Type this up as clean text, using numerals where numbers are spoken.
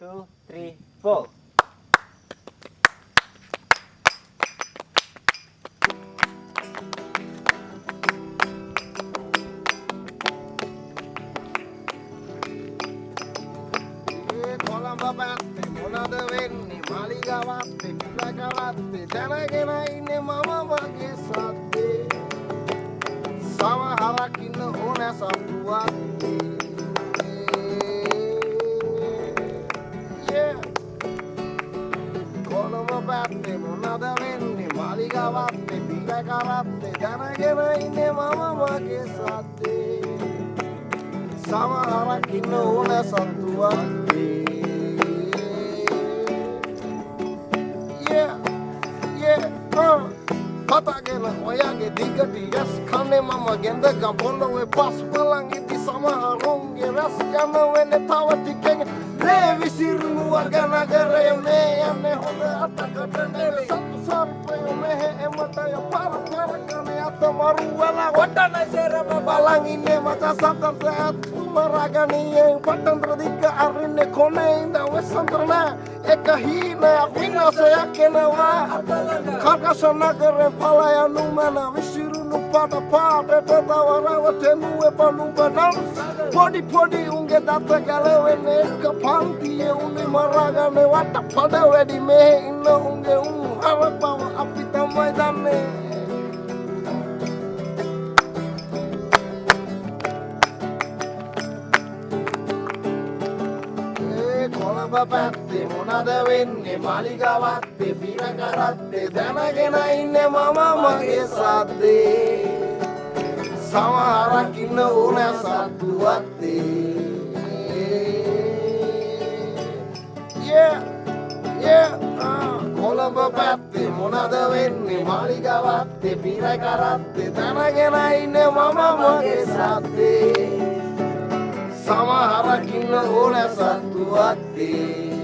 2, 3, 4. කොළඹ පැත්තේ මොනද වෙන්නේ මාලිගාවත්තේ පිටකවත්තේ දැනගෙන ඉන්නේ මම මගේ සද්දේ සමහරක් ඉන්න ඕන සතුවත්තේ කොළඹ පැත්තේ මොනද වෙන්නේ මාලිගාවත්තේ පිටකවත්තේ දැනගෙන ඉන්නේ මම මගේ සද්දේ සමහරක් ඉන්න ඕන සතුවත්තේ කතාගෙන ඔයාගේ දිගට යස් කන්නේ මම ගෙන්දගම් පොළොවේ පස් බලන් ඉදි සමහරුන්ගේ රැස් යන වෙන්නේ තව ටිකෙන් මේ විසිරුණු වර්ගනගරය මේ යන්නේ හොඳ අතකට නෙලි සතු සර්පය මෙහෙ එමතය පර කනේ අත මරු වෙලා වටන සෙරම බලන් ඉන්නේ මච සතර මරගනියේ පටන්තර දිග අරින්නේ කොනේ ඉඳ වෙසන්තරන එක හීනයක් විනාශයක් එනවා කර්කශ නගරේ පලයනු මන විසිරුණු පාට පාටට තවරවටෙනු එපනුබනම් පොඩි පොඩි උන්ගේ දත ගැලවෙන්නේ එක පන්තියේ උනේ මරගන්නේ වට පඩ වැඩි මේ ඉන්න උන්ගේ උන් අරපව අපි තමයි දන්නේ කොළඹ පැත්තේ මොනද වෙන්නේ මාලිගාවත්තේ පිරකරත්තේ දැනගෙන ඉන්නේ මම මගේ සද්දේ සමහරක් ඉන්න ඕන සතුවත්තේ කොළඹ පැත්තේ මොනද වෙන්නේ මාලිගාවත්තේ පිරකරත්තේ දැනගෙන ඉන්නේ මම මගේ සද්දේ සමහරක් ඉන්න ඕන සතුවත්තේ